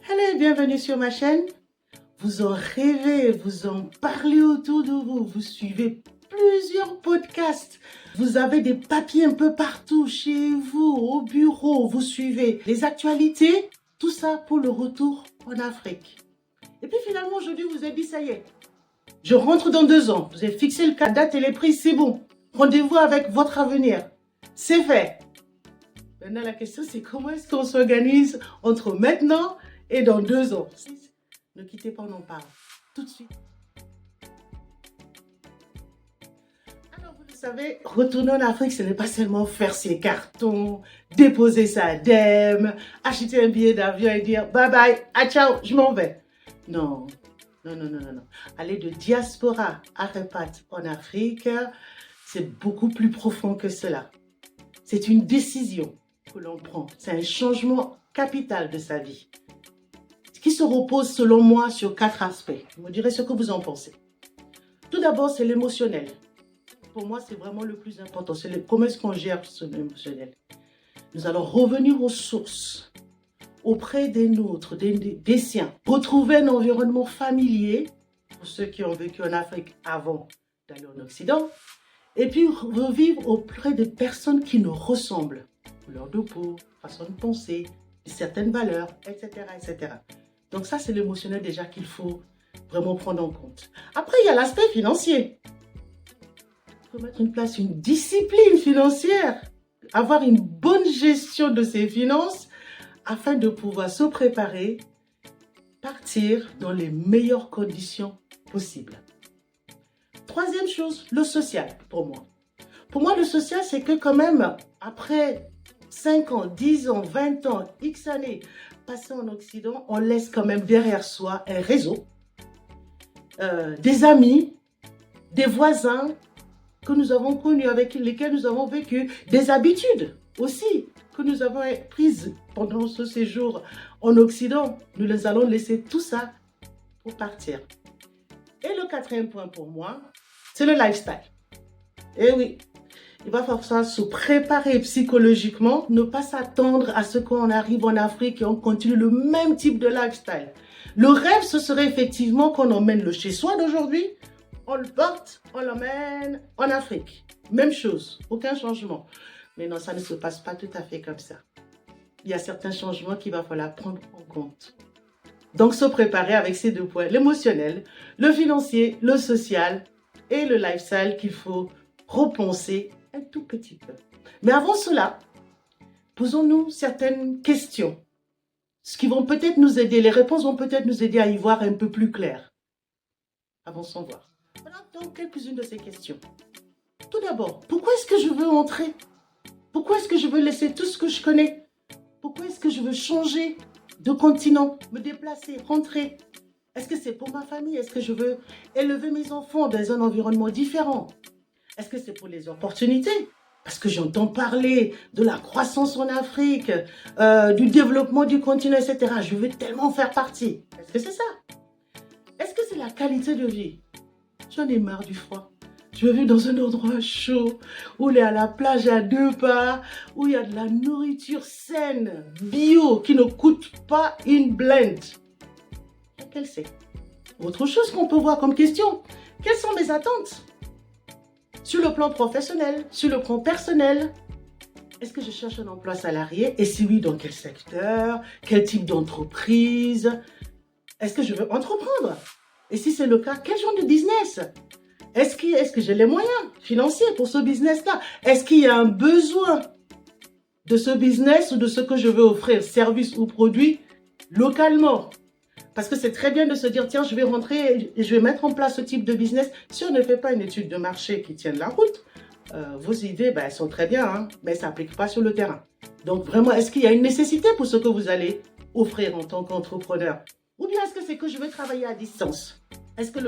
Hello et bienvenue sur ma chaîne. Vous en rêvez, vous en parlez autour de vous, vous suivez plusieurs podcasts, vous avez des papiers un peu partout, chez vous, au bureau, vous suivez les actualités, tout ça pour le retour en Afrique. Et puis finalement aujourd'hui vous avez dit ça y est, je rentre dans 2 ans, vous avez fixé le date et les prix, c'est bon, rendez-vous avec votre avenir, c'est fait. Maintenant la question c'est comment est-ce qu'on s'organise entre maintenant et dans 2 ans. Ne quittez pas, on en parle tout de suite. Alors, vous le savez, retourner en Afrique, ce n'est pas seulement faire ses cartons, déposer sa dème, acheter un billet d'avion et dire bye bye, ah ciao, je m'en vais. Non, non, non, non, non, non. Aller de diaspora à repat en Afrique, c'est beaucoup plus profond que cela. C'est une décision que l'on prend. C'est un changement capital de sa vie, qui se repose selon moi sur 4 aspects. Vous me direz ce que vous en pensez. Tout d'abord, c'est l'émotionnel. Pour moi, c'est vraiment le plus important. C'est comment est-ce qu'on gère ce émotionnel. Nous allons revenir aux sources, auprès des nôtres, des siens. Retrouver un environnement familier, pour ceux qui ont vécu en Afrique avant d'aller en Occident. Et puis, revivre auprès de personnes qui nous ressemblent. Couleur de peau, façon de penser, certaines valeurs, etc., etc. Donc ça, c'est l'émotionnel déjà qu'il faut vraiment prendre en compte. Après, il y a l'aspect financier. Il faut mettre en place une discipline financière, avoir une bonne gestion de ses finances afin de pouvoir se préparer, partir dans les meilleures conditions possibles. Troisième chose, le social pour moi. Pour moi, le social, c'est que quand même, après 5 ans, 10 ans, 20 ans, X années, passé en Occident, on laisse quand même derrière soi un réseau, des amis, des voisins que nous avons connus, avec lesquels nous avons vécu, des habitudes aussi que nous avons prises pendant ce séjour en Occident. Nous les allons laisser tout ça pour partir. Et le 4e point pour moi, c'est le lifestyle. Et oui, il va falloir se préparer psychologiquement, ne pas s'attendre à ce qu'on arrive en Afrique et on continue le même type de lifestyle. Le rêve, ce serait effectivement qu'on emmène le chez-soi d'aujourd'hui, on le porte, on l'emmène en Afrique. Même chose, aucun changement. Mais non, ça ne se passe pas tout à fait comme ça. Il y a certains changements qu'il va falloir prendre en compte. Donc, se préparer avec ces 2 points, l'émotionnel, le financier, le social et le lifestyle qu'il faut repenser un tout petit peu. Mais avant cela, posons-nous certaines questions. Ce qui vont peut-être nous aider, les réponses vont peut-être nous aider à y voir un peu plus clair. Avançons voir. Voilà donc quelques-unes de ces questions. Tout d'abord, pourquoi est-ce que je veux entrer? Pourquoi est-ce que je veux laisser tout ce que je connais? Pourquoi est-ce que je veux changer de continent, me déplacer, rentrer? Est-ce que c'est pour ma famille? Est-ce que je veux élever mes enfants dans un environnement différent? Est-ce que c'est pour les opportunités? Parce que j'entends parler de la croissance en Afrique, du développement du continent, etc. Je veux tellement faire partie. Est-ce que c'est ça? Est-ce que c'est la qualité de vie? J'en ai marre du froid. Je veux vivre dans un endroit chaud, où il y a la plage à 2 pas, où il y a de la nourriture saine, bio, qui ne coûte pas une blinde. Laquelle c'est? Autre chose qu'on peut voir comme question. Quelles sont mes attentes? Sur le plan professionnel, sur le plan personnel, est-ce que je cherche un emploi salarié? Et si oui, dans quel secteur? Quel type d'entreprise? Est-ce que je veux entreprendre? Et si c'est le cas, quel genre de business? Est-ce que j'ai les moyens financiers pour ce business-là? Est-ce qu'il y a un besoin de ce business ou de ce que je veux offrir, service ou produit, localement? Parce que c'est très bien de se dire, tiens, je vais rentrer et je vais mettre en place ce type de business. Si on ne fait pas une étude de marché qui tienne la route, vos idées, elles sont très bien, hein, mais ça s'applique pas sur le terrain. Donc vraiment, est-ce qu'il y a une nécessité pour ce que vous allez offrir en tant qu'entrepreneur? Ou bien est-ce que c'est que je veux travailler à distance? Est-ce que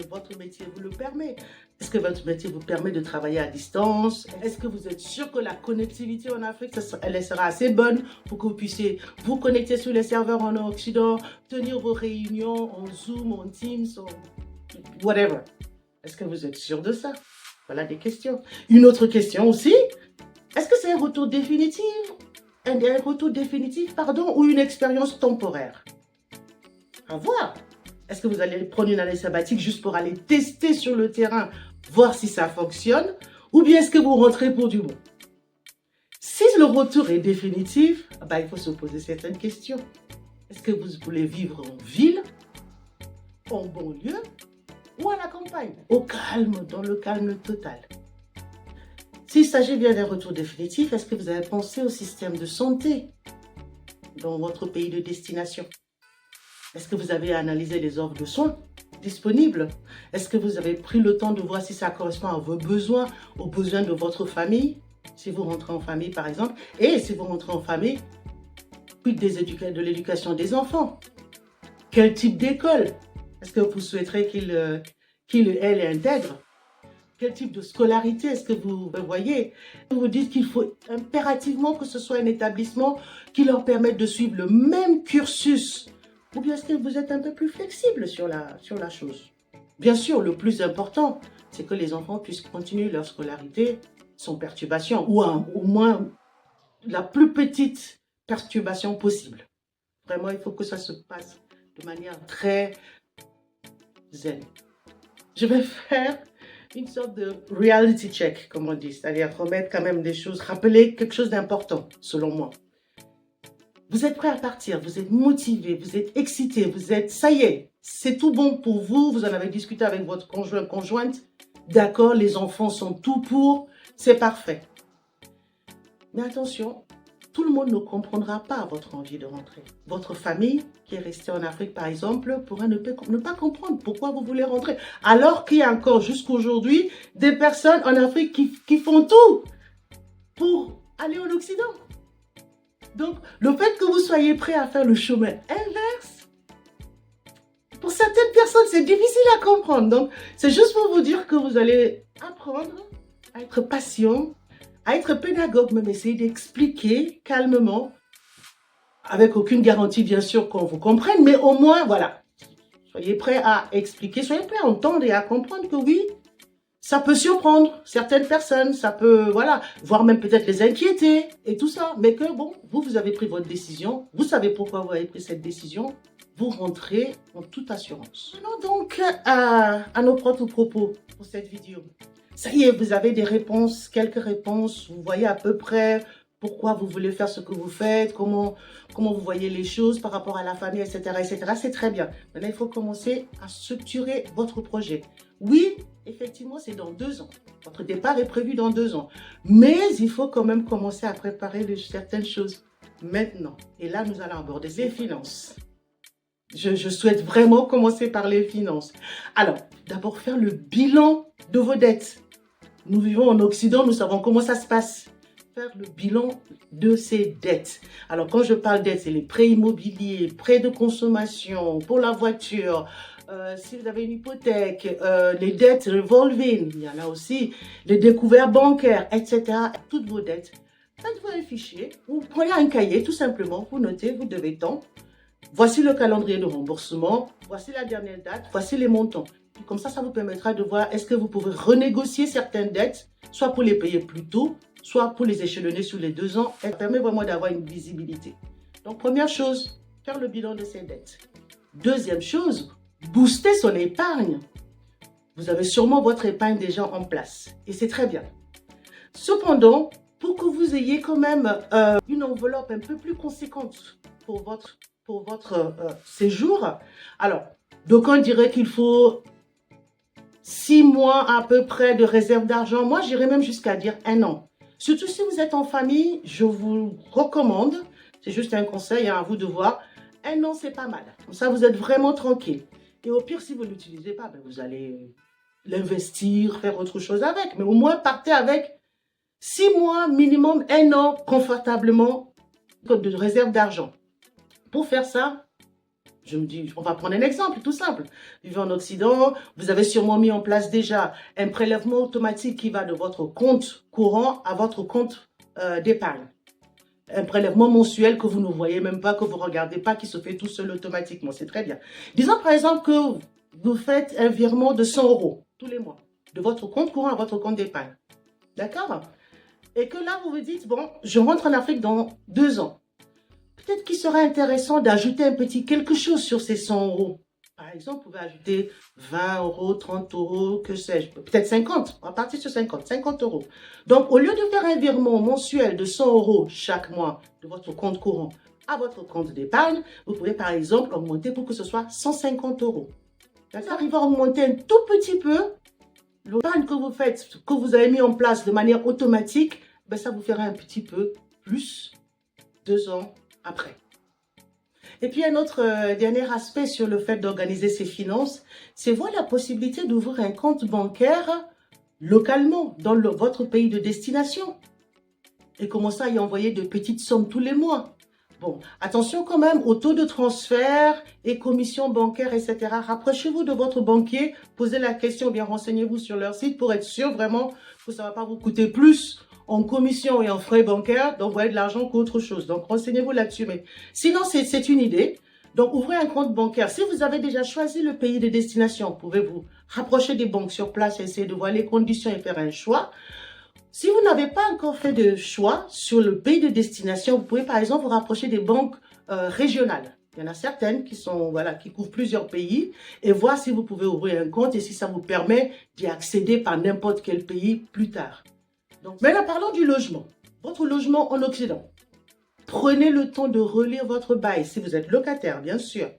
votre métier vous le permet? Est-ce que votre métier vous permet de travailler à distance? Est-ce que vous êtes sûr que la connectivité en Afrique, elle sera assez bonne pour que vous puissiez vous connecter sur les serveurs en Occident, tenir vos réunions en Zoom, en Teams, en whatever? Est-ce que vous êtes sûr de ça? Voilà des questions. Une autre question aussi, est-ce que c'est un retour définitif? Un retour définitif, pardon, ou une expérience temporaire? À voir. Est-ce que vous allez prendre une année sabbatique juste pour aller tester sur le terrain, voir si ça fonctionne, ou bien est-ce que vous rentrez pour du bon? Si le retour est définitif, il faut se poser certaines questions. Est-ce que vous voulez vivre en ville, en banlieue ou à la campagne? Au calme, dans le calme total. S'il s'agit bien d'un retour définitif, est-ce que vous avez pensé au système de santé dans votre pays de destination? Est-ce que vous avez analysé les offres de soins disponibles? Est-ce que vous avez pris le temps de voir si ça correspond à vos besoins, aux besoins de votre famille? Si vous rentrez en famille, par exemple. Et si vous rentrez en famille, quid de l'éducation des enfants? Quel type d'école? Est-ce que vous souhaiterez elle intègre? Quel type de scolarité est-ce que vous voyez? Vous dites qu'il faut impérativement que ce soit un établissement qui leur permette de suivre le même cursus. Ou bien est-ce que vous êtes un peu plus flexible sur la chose? Bien sûr, le plus important, c'est que les enfants puissent continuer leur scolarité sans perturbation, ou au moins la plus petite perturbation possible. Vraiment, il faut que ça se passe de manière très zen. Je vais faire une sorte de reality check, comme on dit, c'est-à-dire remettre quand même des choses, rappeler quelque chose d'important, selon moi. Vous êtes prêt à partir, vous êtes motivé, vous êtes excité, ça y est, c'est tout bon pour vous, vous en avez discuté avec votre conjoint, conjointe, d'accord, les enfants sont tout pour, c'est parfait. Mais attention, tout le monde ne comprendra pas votre envie de rentrer. Votre famille, qui est restée en Afrique par exemple, pourra ne pas comprendre pourquoi vous voulez rentrer. Alors qu'il y a encore jusqu'à aujourd'hui des personnes en Afrique qui font tout pour aller en Occident. Donc, le fait que vous soyez prêt à faire le chemin inverse, pour certaines personnes, c'est difficile à comprendre. Donc, c'est juste pour vous dire que vous allez apprendre à être patient, à être pédagogue, même essayer d'expliquer calmement, avec aucune garantie, bien sûr, qu'on vous comprenne, mais au moins, voilà, soyez prêts à expliquer, soyez prêts à entendre et à comprendre que oui, ça peut surprendre certaines personnes, ça peut, voilà, voire même peut-être les inquiéter et tout ça. Mais que bon, vous avez pris votre décision, vous savez pourquoi vous avez pris cette décision, vous rentrez en toute assurance. Maintenant donc à nos propres propos pour cette vidéo. Ça y est, vous avez des réponses, quelques réponses, vous voyez à peu près pourquoi vous voulez faire ce que vous faites, comment vous voyez les choses par rapport à la famille, etc., etc. C'est très bien. Maintenant, il faut commencer à structurer votre projet. Oui, effectivement, c'est dans 2 ans. Votre départ est prévu dans 2 ans. Mais il faut quand même commencer à préparer certaines choses maintenant. Et là, nous allons aborder les finances. Je souhaite vraiment commencer par les finances. Alors, d'abord faire le bilan de vos dettes. Nous vivons en Occident, nous savons comment ça se passe. Faire le bilan de ces dettes. Alors, quand je parle dettes, c'est les prêts immobiliers, prêts de consommation, pour la voiture, si vous avez une hypothèque, les dettes revolving, il y en a aussi, les découvertes bancaires, etc. Toutes vos dettes. Faites-vous un fichier, vous prenez un cahier, tout simplement, vous notez, vous devez tant. Voici le calendrier de remboursement, voici la dernière date, voici les montants. Comme ça vous permettra de voir est-ce que vous pouvez renégocier certaines dettes, soit pour les payer plus tôt, soit pour les échelonner sur les 2 ans. Ça permet vraiment d'avoir une visibilité. Donc, première chose, faire le bilan de ses dettes. Deuxième chose, booster son épargne. Vous avez sûrement votre épargne déjà en place et c'est très bien. Cependant, pour que vous ayez quand même une enveloppe un peu plus conséquente pour votre séjour, alors, d'aucuns diraient qu'il faut 6 mois à peu près de réserve d'argent. Moi, j'irais même jusqu'à dire 1 an. Surtout si vous êtes en famille, je vous recommande, c'est juste un conseil, à vous de voir, 1 an, c'est pas mal. Comme ça, vous êtes vraiment tranquille. Et au pire, si vous ne l'utilisez pas, vous allez l'investir, faire autre chose avec. Mais au moins, partez avec 6 mois minimum, 1 an, confortablement, de réserve d'argent. Pour faire ça, je me dis, on va prendre un exemple tout simple. Vivez en Occident, vous avez sûrement mis en place déjà un prélèvement automatique qui va de votre compte courant à votre compte d'épargne. Un prélèvement mensuel que vous ne voyez même pas, que vous ne regardez pas, qui se fait tout seul automatiquement. C'est très bien. Disons par exemple que vous faites un virement de 100 € tous les mois, de votre compte courant à votre compte d'épargne. D'accord? Et que là, vous vous dites, bon, je rentre en Afrique dans 2 ans. peut-être qu'il sera intéressant d'ajouter un petit quelque chose sur ces 100 euros. Par exemple, vous pouvez ajouter 20 euros, 30 euros, que sais-je, peut-être 50. On va partir sur 50 euros. Donc, au lieu de faire un virement mensuel de 100 euros chaque mois de votre compte courant à votre compte d'épargne, vous pouvez par exemple augmenter pour que ce soit 150 euros. Ça arrive à augmenter un tout petit peu l'épargne que vous faites, que vous avez mis en place de manière automatique, ben ça vous fera un petit peu plus 2 ans après. Et puis un autre dernier aspect sur le fait d'organiser ses finances, c'est voir la possibilité d'ouvrir un compte bancaire localement dans votre pays de destination et commencer à y envoyer de petites sommes tous les mois. Bon, attention quand même aux taux de transfert et commissions bancaires, etc. Rapprochez-vous de votre banquier, posez la question, bien renseignez-vous sur leur site pour être sûr vraiment que ça ne va pas vous coûter plus en commission et en frais bancaires d'envoyer de l'argent qu'autre chose. Donc, renseignez-vous là-dessus. Mais sinon, c'est une idée. Donc, ouvrez un compte bancaire. Si vous avez déjà choisi le pays de destination, vous pouvez vous rapprocher des banques sur place, essayer de voir les conditions et faire un choix. Si vous n'avez pas encore fait de choix sur le pays de destination, vous pouvez par exemple vous rapprocher des banques régionales. Il y en a certaines qui sont, voilà, qui couvrent plusieurs pays et voir si vous pouvez ouvrir un compte et si ça vous permet d'y accéder par n'importe quel pays plus tard. Donc, maintenant, parlons du logement. Votre logement en Occident. Prenez le temps de relire votre bail, si vous êtes locataire, bien sûr.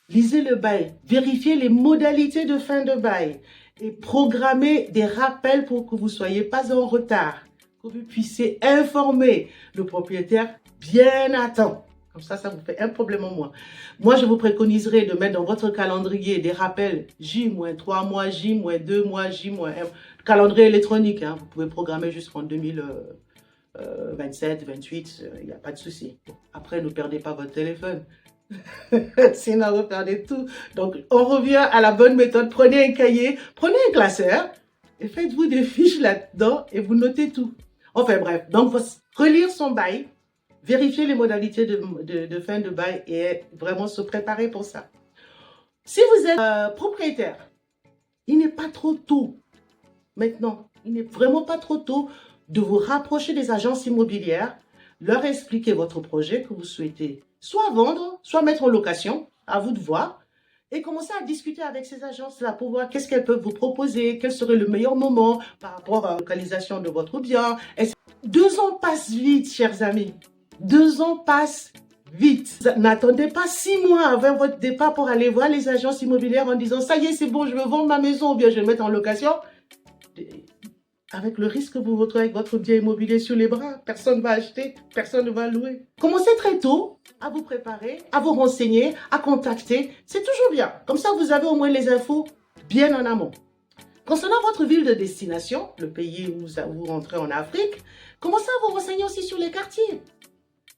Lisez le bail, vérifiez les modalités de fin de bail et programmez des rappels pour que vous ne soyez pas en retard, que vous puissiez informer le propriétaire bien à temps. Comme ça vous fait un problème en moins. Moi, je vous préconiserai de mettre dans votre calendrier des rappels J-3 mois, J-2 mois, J-1. Calendrier électronique, hein, vous pouvez programmer jusqu'en 2027, 28, il n'y a pas de souci. Bon, après, ne perdez pas votre téléphone. Sinon, vous perdez tout. Donc, on revient à la bonne méthode. Prenez un cahier, prenez un classeur et faites-vous des fiches là-dedans et vous notez tout. Enfin bref, donc, relire son bail, vérifier les modalités de fin de bail et vraiment se préparer pour ça. Si vous êtes propriétaire, il n'est pas trop tôt. Maintenant, il n'est vraiment pas trop tôt de vous rapprocher des agences immobilières, leur expliquer votre projet que vous souhaitez soit vendre, soit mettre en location, à vous de voir, et commencer à discuter avec ces agences-là pour voir qu'est-ce qu'elles peuvent vous proposer, quel serait le meilleur moment par rapport à la localisation de votre bien. 2 ans passent vite, chers amis. 2 ans passent vite. N'attendez pas 6 mois avant votre départ pour aller voir les agences immobilières en disant « ça y est, c'est bon, je veux vendre ma maison ou bien je vais mettre en location ». Avec le risque que vous vous retrouvez avec votre bien immobilier sur les bras. Personne ne va acheter, personne ne va louer. Commencez très tôt à vous préparer, à vous renseigner, à contacter. C'est toujours bien. Comme ça, vous avez au moins les infos bien en amont. Concernant votre ville de destination, le pays où vous rentrez en Afrique, commencez à vous renseigner aussi sur les quartiers.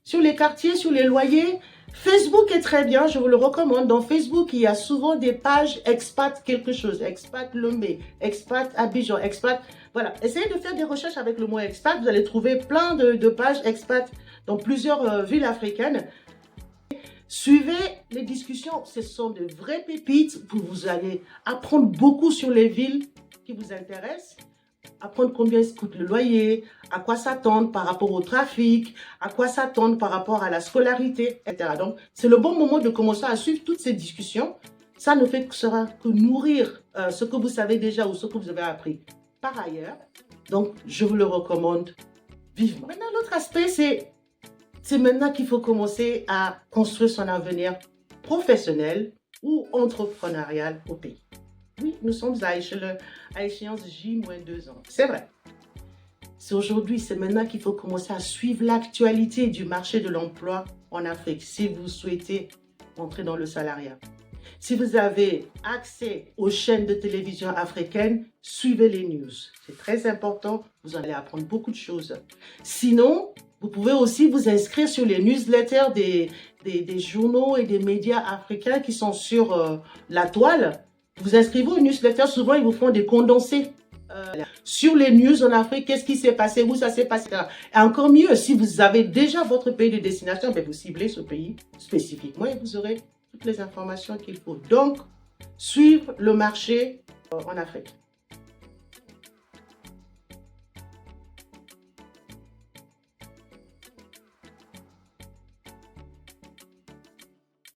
Sur les quartiers, sur les loyers. Facebook est très bien, je vous le recommande. Dans Facebook, il y a souvent des pages expat quelque chose. Expat Lomé, expat Abidjan, expat... Voilà, essayez de faire des recherches avec le mot expat. Vous allez trouver plein de pages expat dans plusieurs villes africaines. Suivez les discussions, ce sont de vraies pépites. Vous allez apprendre beaucoup sur les villes qui vous intéressent. Apprendre combien coûte le loyer, à quoi s'attendre par rapport au trafic, à quoi s'attendre par rapport à la scolarité, etc. Donc, c'est le bon moment de commencer à suivre toutes ces discussions. Ça ne sera que nourrir ce que vous savez déjà ou ce que vous avez appris par ailleurs. Donc, je vous le recommande vivement. Maintenant, l'autre aspect, c'est maintenant qu'il faut commencer à construire son avenir professionnel ou entrepreneurial au pays. Oui, nous sommes à échéance J-2 ans. C'est vrai. C'est aujourd'hui, c'est maintenant qu'il faut commencer à suivre l'actualité du marché de l'emploi en Afrique si vous souhaitez entrer dans le salariat. Si vous avez accès aux chaînes de télévision africaines, suivez les news. C'est très important, vous allez apprendre beaucoup de choses. Sinon, vous pouvez aussi vous inscrire sur les newsletters des journaux et des médias africains qui sont sur la toile. Vous inscrivez aux newsletters, souvent ils vous font des condensés sur les news en Afrique, qu'est-ce qui s'est passé, où ça s'est passé. Et encore mieux, si vous avez déjà votre pays de destination, ben vous ciblez ce pays spécifiquement et vous aurez toutes les informations qu'il faut. Donc, suivre le marché en Afrique.